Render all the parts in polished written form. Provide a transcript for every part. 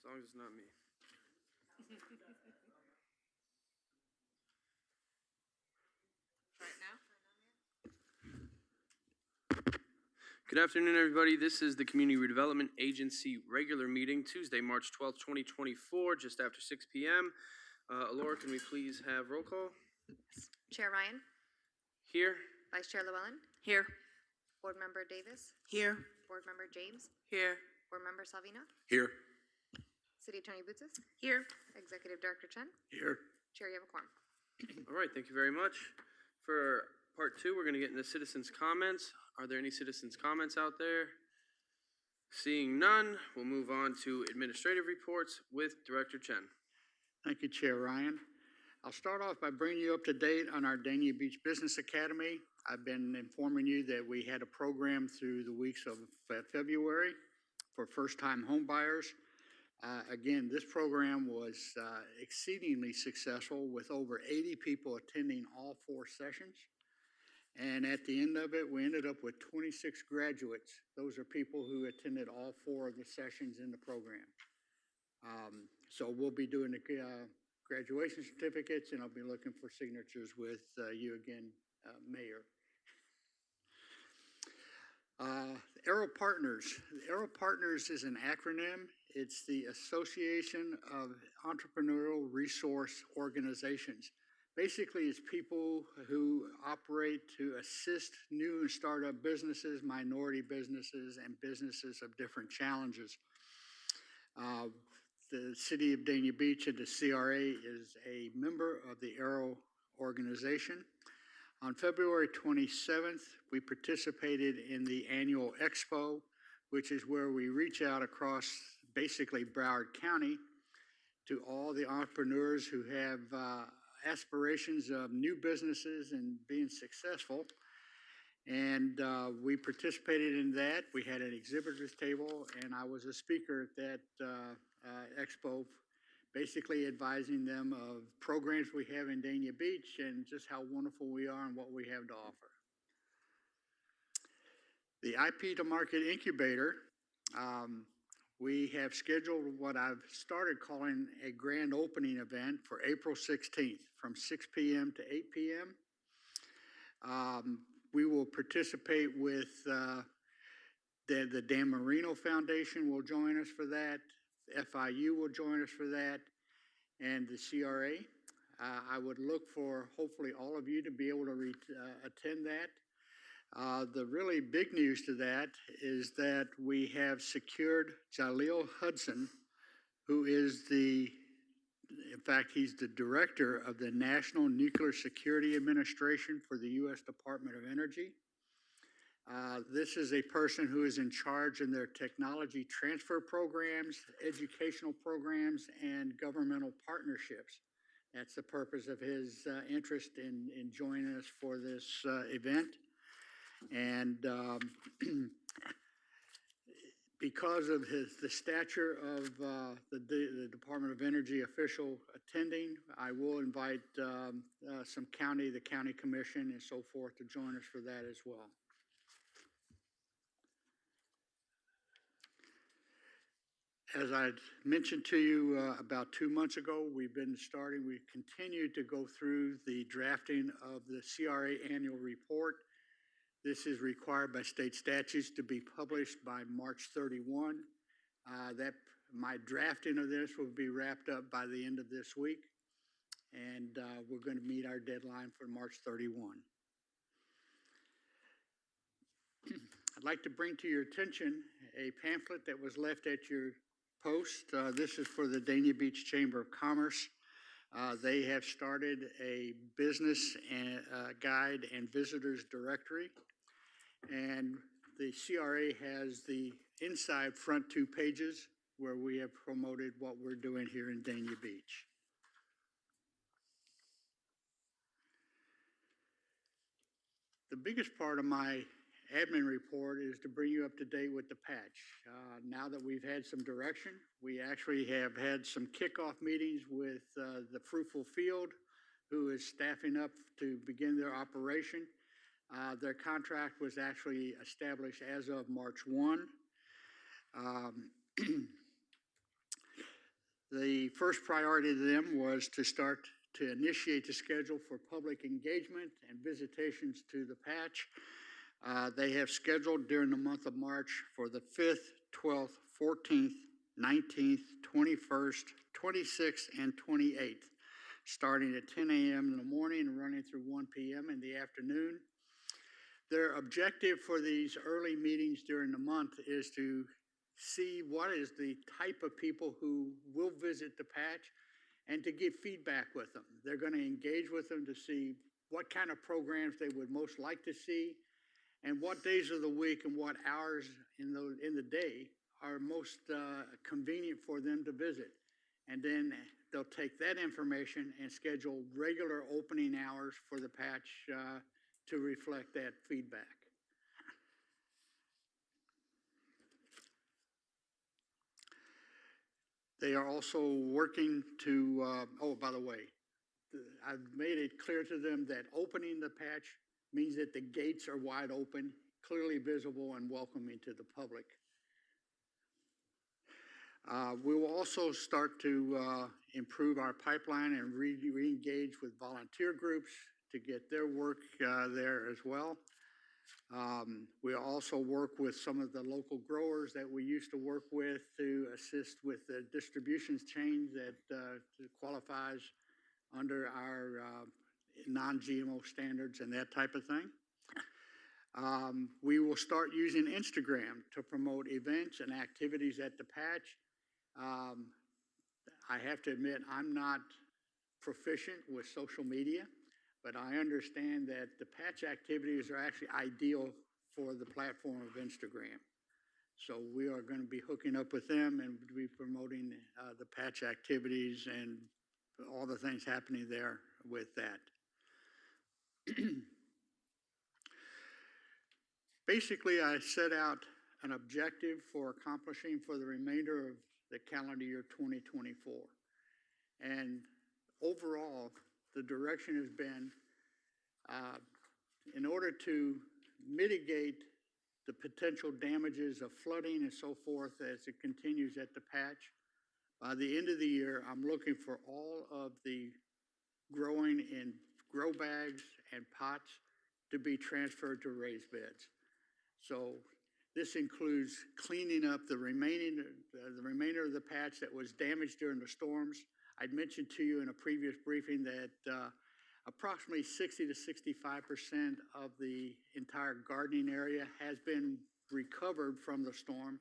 As long as it's not me. Try it now. Good afternoon, everybody. This is the Community Redevelopment Agency regular meeting, Tuesday, March 12th, 2024, just after 6 p.m. Laura, can we please have roll call? Yes. Chair Ryan, Here. Vice Chair Llewellyn, Here. Board Member Davis, Here. Board Member James, Here. Board Member Salvino, Here. City Attorney Bootsas, Here. Executive Director Chen, Here. Chair, you have a quorum. All right, thank you very much. For part two, we're going to get into citizens' comments. Are there any citizens' comments out there? Seeing none, we'll move on to administrative reports with Director Chen. Thank you, Chair Ryan. I'll start off by bringing you up to date on our Dania Beach Business Academy. I've been informing you that we had a program through the weeks of February for first-time home buyers. Again, this program was exceedingly successful with over 80 people attending all 4 sessions. And at the end of it, we ended up with 26 graduates. Those are people who attended all 4 of the sessions in the program. So we'll be doing the graduation certificates, and I'll be looking for signatures with you again, Mayor. Aero Partners. Aero Partners is an acronym. It's the Association of Entrepreneurial Resource Organizations. Basically, it's people who operate to assist new and startup businesses, minority businesses, and businesses of different challenges. The City of Dania Beach and the CRA is a member of the Aero organization. On February 27th, we participated in the annual expo, which is where we reach out across basically Broward County to all the entrepreneurs who have aspirations of new businesses and being successful. And we participated in that. We had an exhibitors table, and I was a speaker at that expo, basically advising them of programs we have in Dania Beach and just how wonderful we are and what we have to offer. The IP to Market Incubator, we have scheduled what I've started calling a grand opening event for April 16th from 6 p.m. to 8 p.m. We will participate with the Dan Marino Foundation will join us for that. FIU will join us for that, and the CRA. I would look for hopefully all of you to be able to attend that. The really big news to that is that we have secured Jaleel Hudson, who is in fact, he's the director of the National Nuclear Security Administration for the U.S. Department of Energy. This is a person who is in charge in their technology transfer programs, educational programs, and governmental partnerships. That's the purpose of his interest in joining us for this event. And because of the stature of the Department of Energy official attending, I will invite the county commission and so forth to join us for that as well. As I mentioned to you about 2 months ago, we continue to go through the drafting of the CRA annual report. This is required by state statutes to be published by March 31. My drafting of this will be wrapped up by the end of this week, and we're going to meet our deadline for March 31. I'd like to bring to your attention a pamphlet that was left at your post. This is for the Dania Beach Chamber of Commerce. They have started a business guide and visitors directory, and the CRA has the inside front 2 pages where we have promoted what we're doing here in Dania Beach. The biggest part of my admin report is to bring you up to date with the patch. Now that we've had some direction, we actually have had some kickoff meetings with the Fruitful Field, who is staffing up to begin their operation. Their contract was actually established as of March 1. The first priority to them was to start to initiate the schedule for public engagement and visitations to the patch. They have scheduled during the month of March for the 5th, 12th, 14th, 19th, 21st, 26th, and 28th, starting at 10 a.m. in the morning and running through 1 p.m. in the afternoon. Their objective for these early meetings during the month is to see what is the type of people who will visit the patch and to get feedback with them. They're going to engage with them to see what kind of programs they would most like to see and what days of the week and what hours in the day are most convenient for them to visit. And then they'll take that information and schedule regular opening hours for the patch to reflect that feedback. They are also working to, oh, by the way, I've made it clear to them that opening the patch means that the gates are wide open, clearly visible, and welcoming to the public. We will also start to improve our pipeline and re-engage with volunteer groups to get their work there as well. We also work with some of the local growers that we used to work with to assist with the distribution chain that qualifies under our non-GMO standards and that type of thing. We will start using Instagram to promote events and activities at the patch. I have to admit, I'm not proficient with social media, but I understand that the patch activities are actually ideal for the platform of Instagram. So we are going to be hooking up with them and be promoting the patch activities and all the things happening there with that. Basically, I set out an objective for accomplishing for the remainder of the calendar year 2024. And overall, the direction has been in order to mitigate the potential damages of flooding and so forth as it continues at the patch. By the end of the year, I'm looking for all of the growing in grow bags and pots to be transferred to raised beds. So this includes cleaning up the remainder of the patch that was damaged during the storms. I'd mentioned to you in a previous briefing that approximately 60 to 65% of the entire gardening area has been recovered from the storm,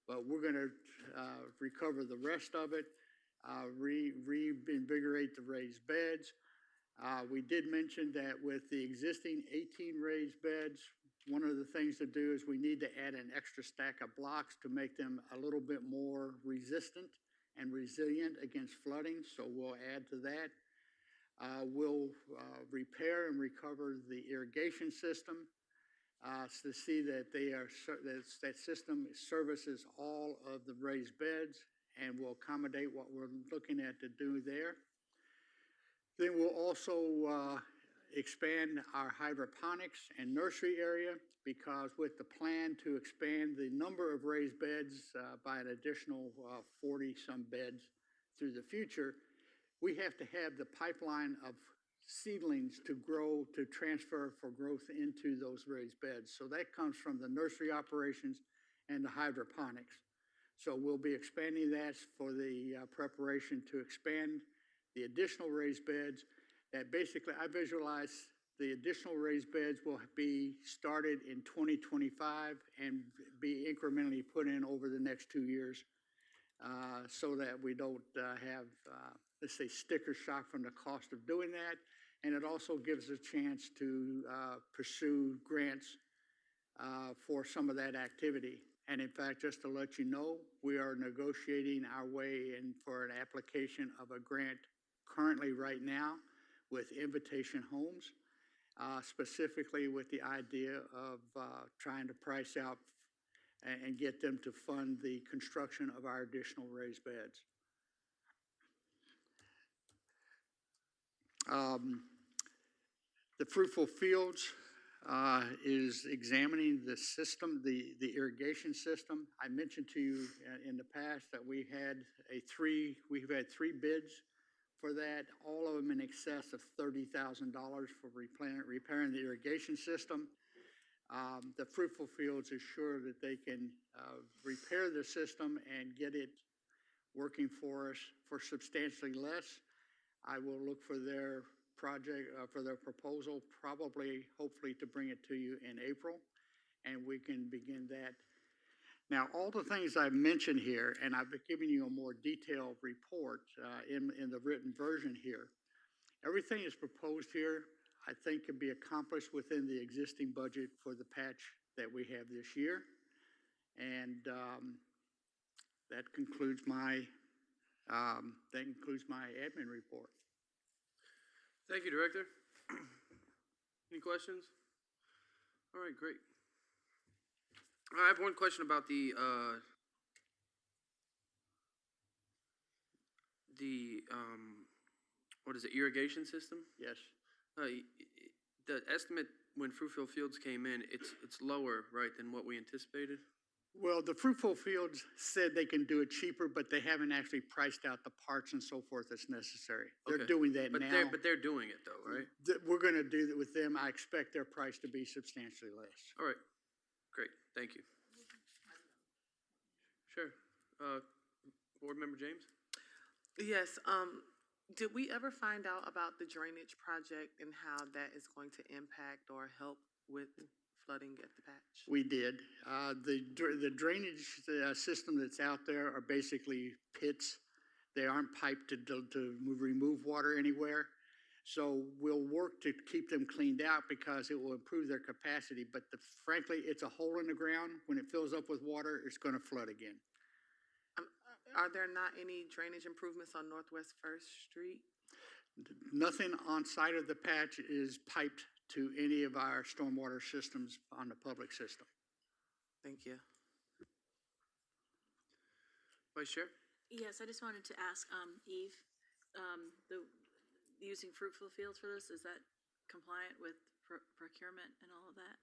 but we're going to recover the rest of it, reinvigorate the raised beds. We did mention that with the existing 18 raised beds, one of the things to do is we need to add an extra stack of blocks to make them a little bit more resistant and resilient against flooding, so we'll add to that. We'll repair and recover the irrigation system to see that that system services all of the raised beds and will accommodate what we're looking at to do there. Then we'll also expand our hydroponics and nursery area, because with the plan to expand the number of raised beds by an additional 40-some beds through the future, we have to have the pipeline of seedlings to grow, to transfer for growth into those raised beds. So that comes from the nursery operations and the hydroponics. So we'll be expanding that for the preparation to expand the additional raised beds. That basically, I visualize the additional raised beds will be started in 2025 and be incrementally put in over the next 2 years so that we don't have, let's say, sticker shock from the cost of doing that. And it also gives a chance to pursue grants for some of that activity. And in fact, just to let you know, we are negotiating our way in for an application of a grant currently right now with Invitation Homes, specifically with the idea of trying to price out and get them to fund the construction of our additional raised beds. The fruitful fields is examining the system, the irrigation system. I mentioned to you in the past that we've had three bids for that, all of them in excess of $30,000 for repairing the irrigation system. The Fruitful Fields is sure that they can repair the system and get it working for us for substantially less. I will look for their for their proposal, hopefully to bring it to you in April, and we can begin that. Now, all the things I've mentioned here, and I've given you a more detailed report in the written version here, everything is proposed here, I think can be accomplished within the existing budget for the patch that we have this year. And that concludes my admin report. Thank you, Director. Any questions? All right, great. I have one question about the what is it, irrigation system? Yes. The estimate when Fruitful Fields came in, it's lower, right, than what we anticipated? Well, the Fruitful Fields said they can do it cheaper, but they haven't actually priced out the parts and so forth that's necessary. They're Okay. doing that now. But they're doing it though, right? We're going to do that with them. I expect their price to be substantially less. All right, great, thank you. Sure. Board Member James? Yes, did we ever find out about the drainage project and how that is going to impact or help with flooding at the patch? We did. The drainage system that's out there are basically pits. They aren't piped to remove water anywhere. So we'll work to keep them cleaned out because it will improve their capacity. But frankly, it's a hole in the ground. When it fills up with water, it's going to flood again. Are there not any drainage improvements on Northwest First Street? Nothing on site of the patch is piped to any of our stormwater systems on the public system. Thank you. Vice Chair? Yes, I just wanted to ask, Eve, using Fruitful Fields for this, is that compliant with procurement and all of that?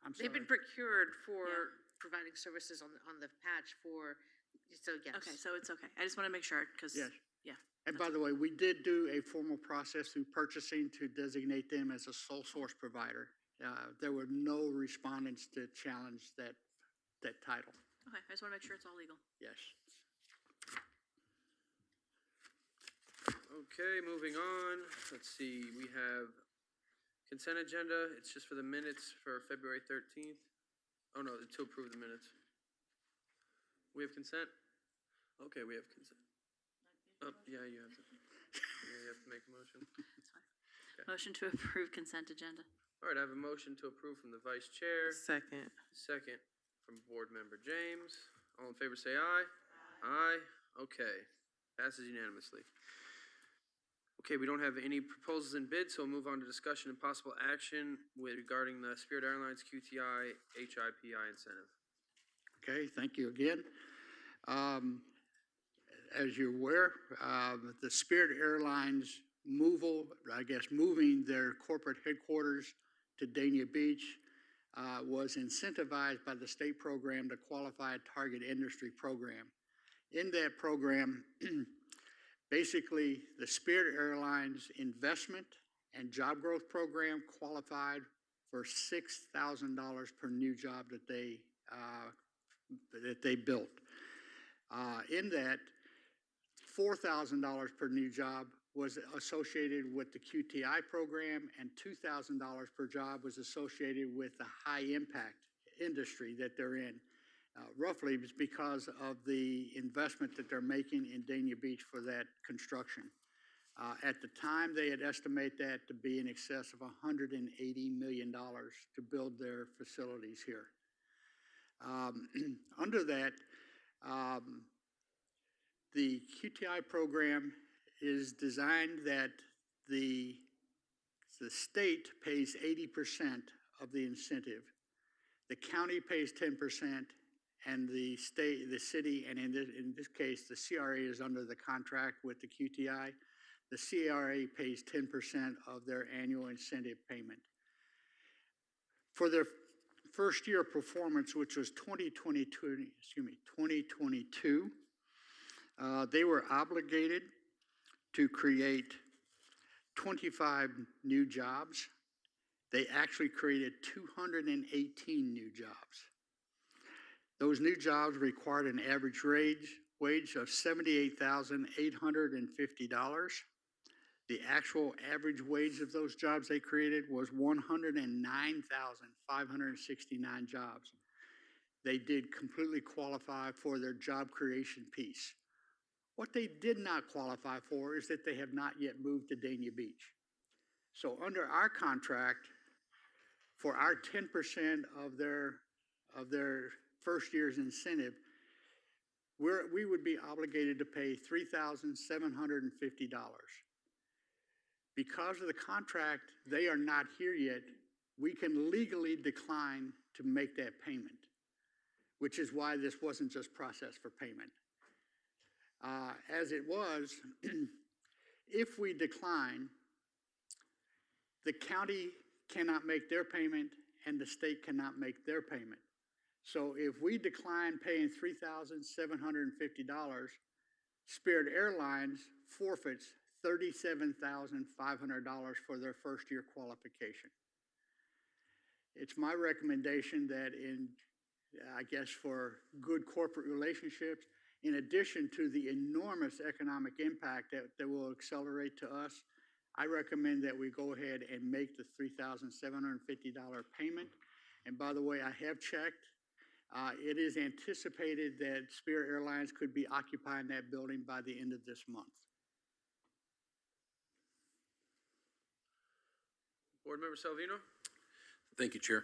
I'm sorry. They've been procured for Yeah. providing services on the patch so yes. Okay, so it's okay. I just want to make sure, because, Yes. yeah. And by the way, we did do a formal process through purchasing to designate them as a sole source provider. There were no respondents to challenge that title. Okay, I just want to make sure it's all legal. Yes. Okay, moving on. Let's see, we have consent agenda. It's just for the minutes for February 13th. Oh, no, to approve the minutes. We have consent? Okay, we have consent. Oh, yeah, you have to make a motion. That's fine. Motion to approve consent agenda. All right, I have a motion to approve from the Vice Chair. Second. Second from Board Member James. All in favor say aye. Aye. Okay. Passes unanimously. Okay, we don't have any proposals and bids, so we'll move on to discussion and possible action regarding the Spirit Airlines QTI HIPI incentive. Okay, thank you again. As you're aware, the Spirit Airlines moving their corporate headquarters to Dania Beach was incentivized by the state program, the Qualified Target Industry Program. In that program, basically the Spirit Airlines investment and job growth program qualified for $6,000 per new job that they built. In that, $4,000 per new job was associated with the QTI program, and $2,000 per job was associated with the high impact industry that they're in. Roughly, it's because of the investment that they're making in Dania Beach for that construction. At the time, they had estimated that to be in excess of $180 million to build their facilities here. Under that, the QTI program is designed that the state pays 80% of the incentive. The county pays 10%, and the city, and in this case, the CRA is under the contract with the QTI. The CRA pays 10% of their annual incentive payment. For their first year of performance, which was 2022, they were obligated to create 25 new jobs. They actually created 218 new jobs. Those new jobs required an average wage of $78,850. The actual average wage of those jobs they created was 109,569 jobs. They did completely qualify for their job creation piece. What they did not qualify for is that they have not yet moved to Dania Beach. So under our contract, for our 10% of their first year's incentive, we would be obligated to pay $3,750. Because of the contract, they are not here yet. We can legally decline to make that payment, which is why this wasn't just processed for payment. As it was, if we decline, the county cannot make their payment and the state cannot make their payment. So if we decline paying $3,750, Spirit Airlines forfeits $37,500 for their first year qualification. It's my recommendation that I guess for good corporate relationships, in addition to the enormous economic impact that will accelerate to us, I recommend that we go ahead and make the $3,750 payment. And by the way, I have checked. It is anticipated that Spirit Airlines could be occupying that building by the end of this month. Board Member Salvino? Thank you, Chair.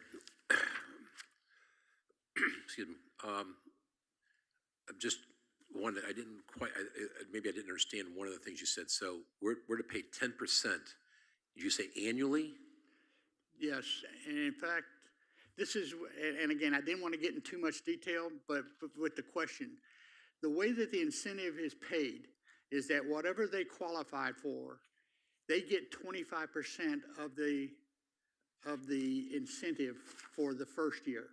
Excuse me. I'm just wondering, I didn't quite, maybe I didn't understand one of the things you said. So we're to pay 10%. Did you say annually? Yes, and in fact, this is, and again, I didn't want to get in too much detail, but with the question, the way that the incentive is paid is that whatever they qualified for, they get 25% of the incentive for the first year,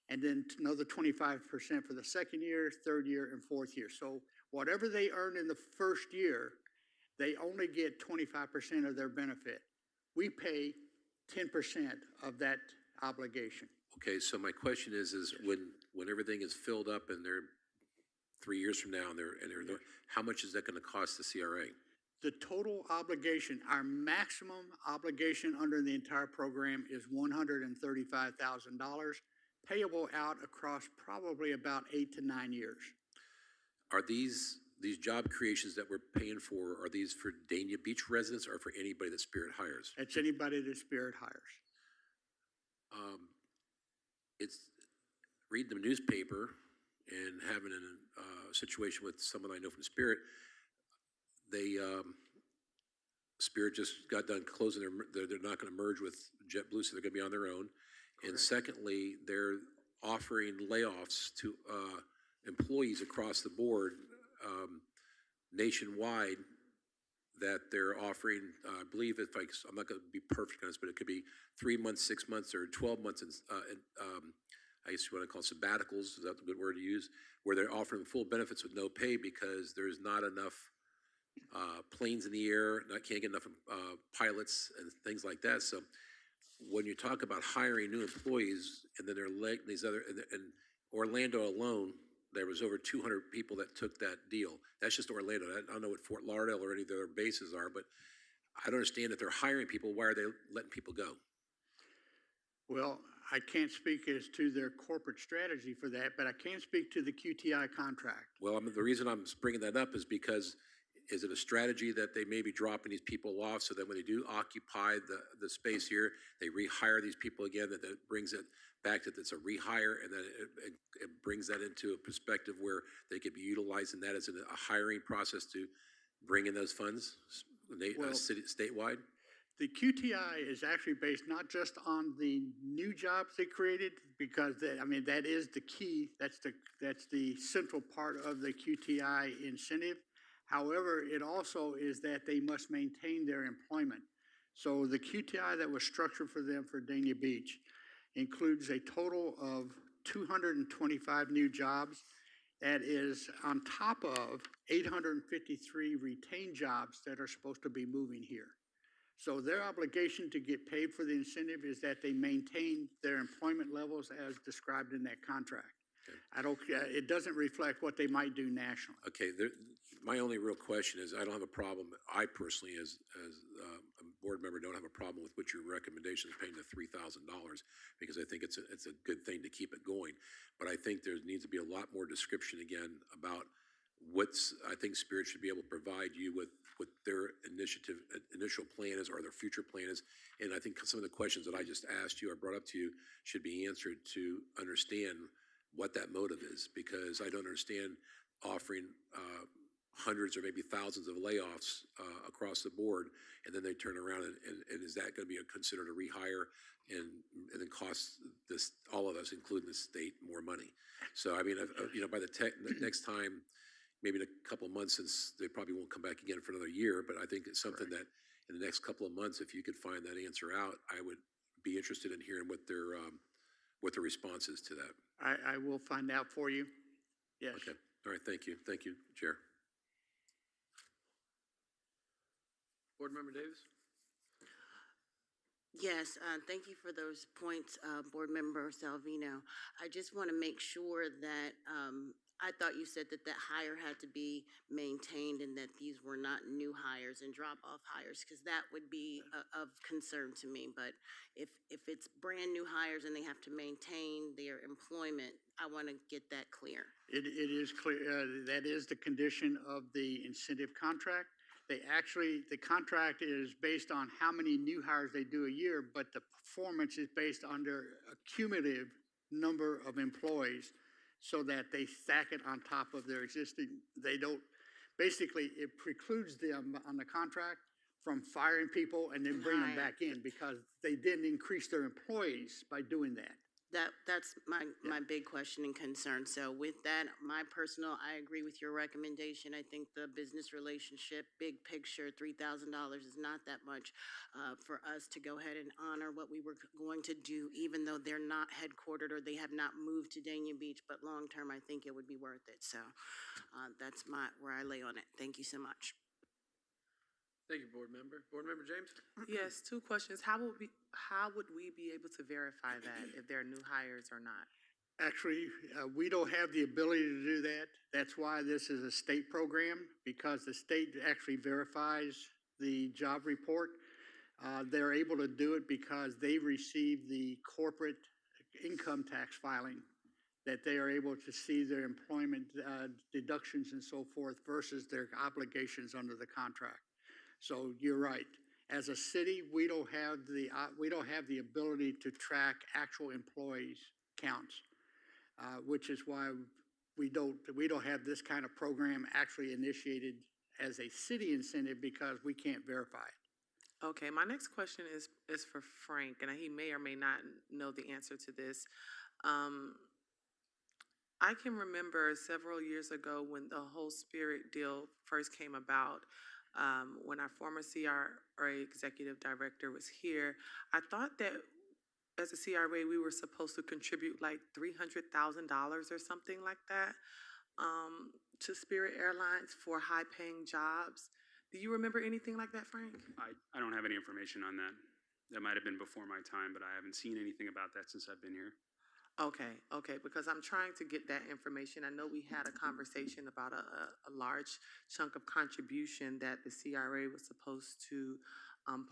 and then another 25% for the second year, third year, and fourth year. So whatever they earn in the first year, they only get 25% of their benefit. We pay 10% of that obligation. Okay, so my question is when everything is filled up and they're 3 years from now and they're how much is that going to cost the CRA? The total obligation, our maximum obligation under the entire program is $135,000, payable out across probably about 8 to 9 years. Are these job creations that we're paying for, are these for Dania Beach residents or for anybody that Spirit hires? It's anybody that Spirit hires. It's reading the newspaper and having a situation with someone I know from Spirit. They Spirit just got done closing they're not going to merge with JetBlue, so they're going to be on their own. Correct. And secondly, they're offering layoffs to employees across the board nationwide. That they're offering, I believe, I'm not going to be perfect on this, but it could be 3 months, 6 months, or 12 months. I guess you want to call sabbaticals. Is that a good word to use? Where they're offering full benefits with no pay because there's not enough planes in the air, can't get enough pilots and things like that. So when you talk about hiring new employees, and then they're like these other, and Orlando alone, there was over 200 people that took that deal. That's just Orlando. I don't know what Fort Lauderdale or any of their bases are, but I don't understand if they're hiring people, why are they letting people go? Well, I can't speak as to their corporate strategy for that, but I can speak to the QTI contract. Well, the reason I'm bringing that up is because is it a strategy that they may be dropping these people off so that when they do occupy the space here, they rehire these people again, that brings it back that it's a rehire, and then it brings that into a perspective where they could be utilizing that as a hiring process to bring in those funds statewide? The QTI is actually based not just on the new jobs they created, because that is the key. That's the central part of the QTI incentive. However, it also is that they must maintain their employment. So the QTI that was structured for them for Dania Beach includes a total of 225 new jobs. That is on top of 853 retained jobs that are supposed to be moving here. So their obligation to get paid for the incentive is that they maintain their employment levels as described in that contract. It doesn't reflect what they might do nationally. Okay, my only real question is, I don't have a problem, I personally, as a board member, don't have a problem with what your recommendation is, paying the $3,000, because I think it's a good thing to keep it going. But I think there needs to be a lot more description again about I think Spirit should be able to provide you with what their initial plan is, or their future plan is. And I think some of the questions that I just asked you or brought up to you should be answered to understand what that motive is, because I don't understand offering hundreds or maybe thousands of layoffs across the board, and then they turn around and is that going to be considered a rehire and then cost all of us, including the state, more money? So I mean, by the next time, maybe in a couple of months, since they probably won't come back again for another year, but I think it's something that in the next couple of months, if you could find that answer out, I would be interested in hearing what their response is to that. I will find out for you. Yes. Okay. All right. Thank you. Thank you, Chair. Board Member Davis? Yes, thank you for those points, Board Member Salvino. I just want to make sure that, I thought you said that hire had to be maintained and that these were not new hires and drop-off hires, because that would be of concern to me. But if it's brand-new hires and they have to maintain their employment, I want to get that clear. It is clear, that is the condition of the incentive contract. The contract is based on how many new hires they do a year, but the performance is based on their cumulative number of employees, so that they stack it on top of their existing. Basically, it precludes them on the contract from firing people and then bringing them back in, because they didn't increase their employees by doing that. That's my big question and concern. So with that, I agree with your recommendation. I think the business relationship, big picture, $3,000 is not that much for us to go ahead and honor what we were going to do, even though they're not headquartered or they have not moved to Dania Beach. But long term, I think it would be worth it. So that's where I lay on it. Thank you so much. Thank you, Board Member. Board Member James? Yes, two questions. How would we be able to verify that, if they're new hires or not? Actually, we don't have the ability to do that. That's why this is a state program, because the state actually verifies the job report. They're able to do it because they receive the corporate income tax filing, that they are able to see their employment deductions and so forth versus their obligations under the contract. So you're right. As a city, we don't have the ability to track actual employees counts, which is why we don't have this kind of program actually initiated as a city incentive, because we can't verify it. Okay, my next question is for Frank, and he may or may not know the answer to this. I can remember several years ago when the whole Spirit deal first came about. When our former CRA executive director was here, I thought that as a CRA we were supposed to contribute like $300,000 or something like that to Spirit Airlines for high-paying jobs. Do you remember anything like that, Frank? I don't have any information on that. That might have been before my time, but I haven't seen anything about that since I've been here. Okay, because I'm trying to get that information. I know we had a conversation about a large chunk of contribution that the CRA was supposed to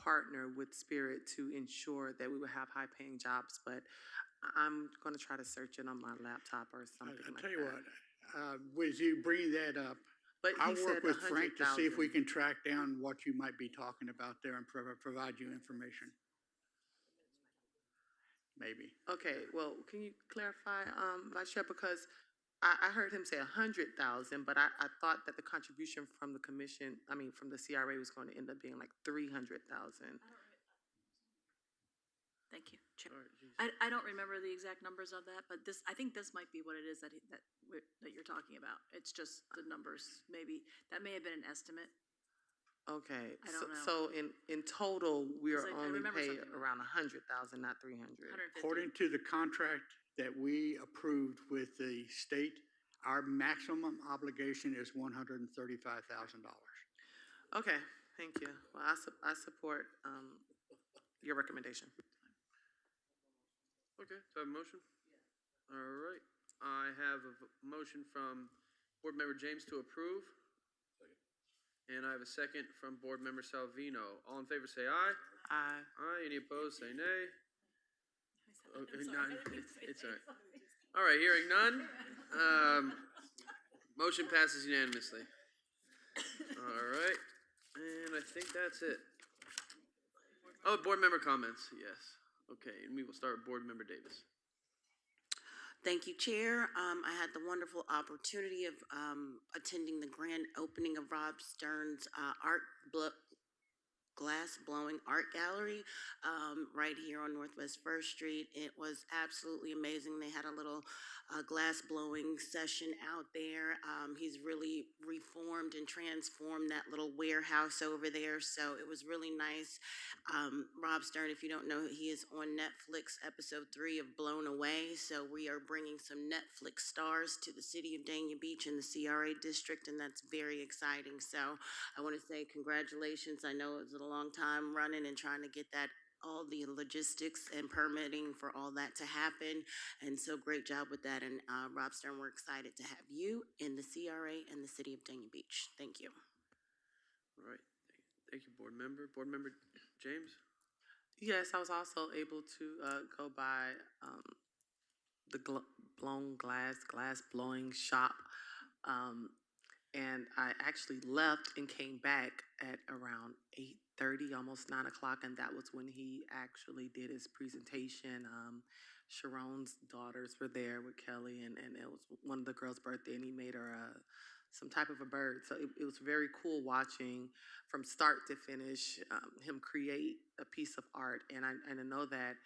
partner with Spirit to ensure that we would have high-paying jobs, but I'm going to try to search it on my laptop or something like that. I'll tell you what, with you bringing that up, But I'll he work said with Frank to see if we 100,000. can track down what you might be talking about there and provide you information. Maybe. Okay, well, can you clarify, Vice Chair, because I heard him say 100,000, but I thought that the contribution from the commission, from the CRA was going to end up being like 300,000. Thank you, Chair. All right, geez. I don't remember the exact numbers of that, but I think this might be what it is that you're talking about. It's just the numbers, maybe, that may have been an estimate. Okay, I don't know. so in total, we are 'Cause I only remember paid something like around 100,000, not 300. 150. According to the contract that we approved with the state, our maximum obligation is $135,000. Okay, thank you. Well, I support, your recommendation. Okay, so I have a motion? All right, I have a motion from Board Member James to approve. And I have a second from Board Member Salvino. All in favor, say aye. Aye. Aye, any opposed, say nay. I'm Okay, sorry, none. I didn't mean to say It's that. all right. All right, hearing none. Motion passes unanimously. All right, and I think that's it. Oh, board member comments, yes. Okay, and we will start with Board Member Davis. Thank you, Chair. I had the wonderful opportunity of attending the grand opening of Rob Stern's glass blowing art gallery right here on Northwest First Street. It was absolutely amazing. They had a little glass blowing session out there. He's really reformed and transformed that little warehouse over there, so it was really nice. Rob Stern, if you don't know, he is on Netflix episode 3 of Blown Away, so we are bringing some Netflix stars to the city of Dania Beach in the CRA district, and that's very exciting. So I want to say congratulations. I know it was a long time running and trying to get that, all the logistics and permitting for all that to happen. And so great job with that. And Rob Stern, we're excited to have you in the CRA and the city of Dania Beach. Thank you. All right, thank you, Board Member. Board Member James? Yes, I was also able to go by the glass blowing shop. And I actually left and came back at around 8:30, almost 9 o'clock, and that was when he actually did his presentation. Sharon's daughters were there with Kelly, and it was one of the girls' birthday, and he made her some type of a bird. So it was very cool watching from start to finish him create a piece of art, and I know that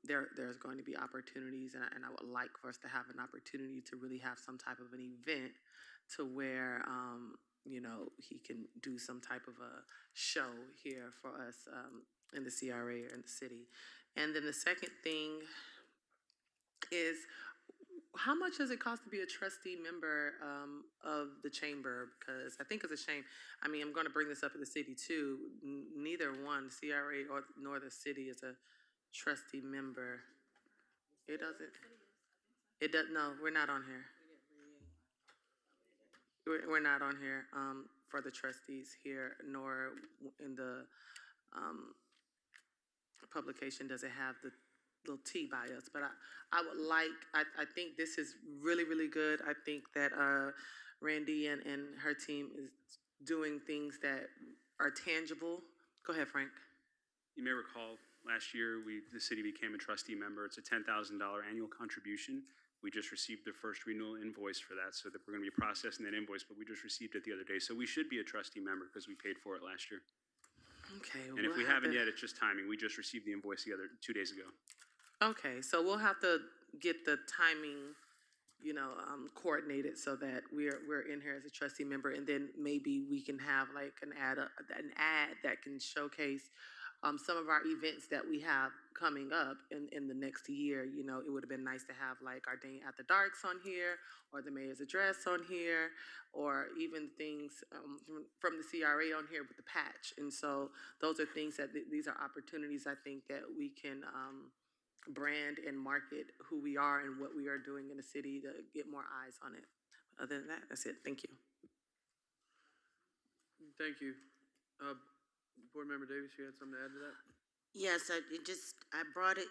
there's going to be opportunities, and I would like for us to have an opportunity to really have some type of an event to where he can do some type of a show here for us in the CRA or in the city. And then the second thing is, how much does it cost to be a trustee member of the chamber? Because I think it's a shame. I mean, I'm going to bring this up in the city too. Neither one, CRA nor the city, is a trustee member. It doesn't. It does. No, we're not on here. We're not on here for the trustees here, nor in the publication does it have the little T by us. But I think this is really, really good. I think that Randy and her team is doing things that are tangible. Go ahead, Frank. You may recall last year the city became a trustee member. It's a $10,000 annual contribution. We just received the first renewal invoice for that, so that we're going to be processing that invoice, but we just received it the other day. So we should be a trustee member because we paid for it last year. Okay. And if we haven't yet, it's just timing. We just received the invoice 2 days ago. Okay, so we'll have to get the timing, coordinated so that we're in here as a trustee member, and then maybe we can have like an ad that can showcase some of our events that we have coming up in the next year. It would have been nice to have like our Day at the Darks on here, or the mayor's address on here, or even things from the CRA on here with the patch. And so those are things that these are opportunities I think that we can brand and market who we are and what we are doing in the city to get more eyes on it. Other than that, that's it. Thank you. Thank you. Board Member Davis, you had something to add to that? Yes, I brought it,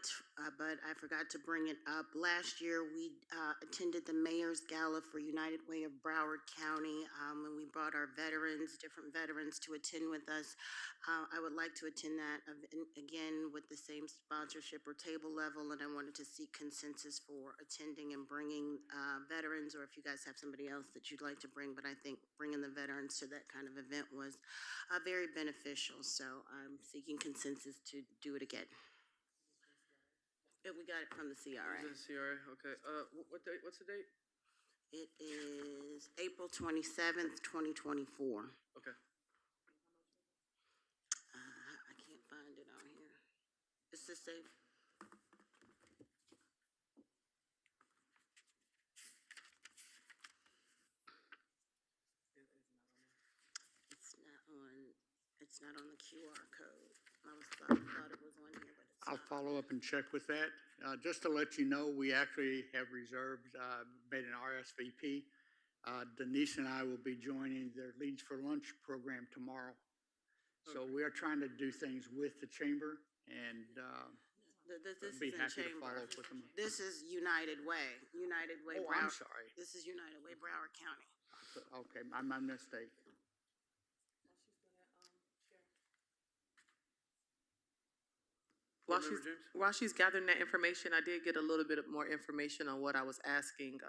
but I forgot to bring it up. Last year, we attended the Mayor's Gala for United Way of Broward County, and we brought our different veterans to attend with us. I would like to attend that again with the same sponsorship or table level, and I wanted to seek consensus for attending and bringing veterans, or if you guys have somebody else that you'd like to bring, but I think bringing the veterans to that kind of event was very beneficial, so I'm seeking consensus to do it again. We got it from the CRA. Is it CRA? Okay. What date? What's the date? It is April 27th, 2024. Okay. on here. It's the same. It's not on the QR code. Thought it was on here, but it's I'll not. follow up and check with that. Just to let you know, we actually have reserved, made an RSVP. Denise and I will be joining their Leads for Lunch program tomorrow. So we are trying to do things with the chamber and, This be isn't happy to chamber. follow up with them. This is United Way. United Way. Oh, I'm sorry. This is United Way, Broward County. Okay, my mistake. While Board she's, Member James? while she's gathering that information, I did get a little bit more information on what I was asking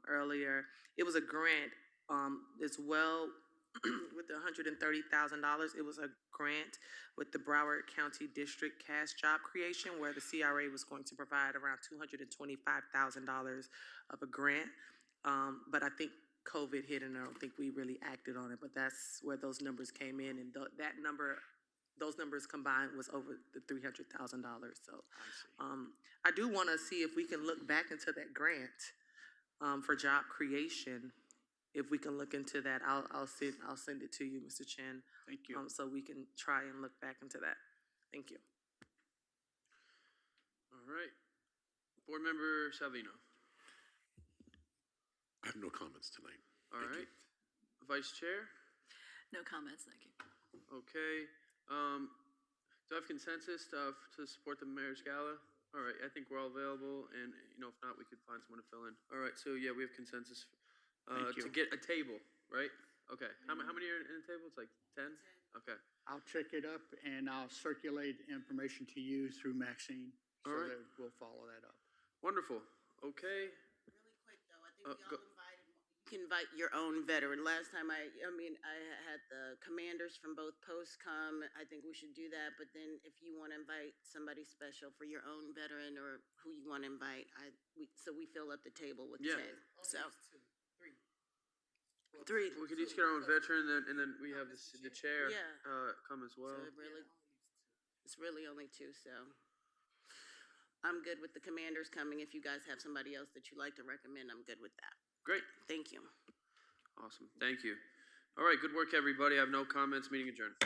earlier. It was a grant as well with the $130,000. It was a grant with the Broward County District Cash Job Creation, where the CRA was going to provide around $225,000 of a grant. But I think COVID hit, and I don't think we really acted on it. But that's where those numbers came in, and that number. Those numbers combined was over the $300,000. So I do want to see if we can look back into that grant for job creation. If we can look into that, I'll send it to you, Mr. Chen. Thank you. So we can try and look back into that. Thank you. All right. Board Member Salvino. I have no comments tonight. All Thank right. Vice Chair. No comments, thank you. Okay. Do I have consensus to support the Mayor's Gala? All right, I think we're all available, and, if not, we could find someone to fill in. All right, so yeah, we have consensus Thank you. to get a table, right? Okay, how many are in the table? It's like 10? Okay, I'll check it up and I'll circulate information to you through Maxine. So All right. that we'll follow that up. wonderful. Okay, Really quick though, I think go- you can invite your own veteran. Last time I had the commanders from both posts come. I think we should do that. But then if you want to invite somebody special for your own veteran or who you want to invite, so we fill up the table with Yeah. 10. So three. we could each get our own veteran, and then we have the chair Yeah. come as So well. it's really only 2. So I'm good with the commanders coming. If you guys have somebody else that you'd like to recommend, I'm good with that. Great, Thank you. awesome, thank you. All right, good work, everybody. I have no comments, meeting adjourned.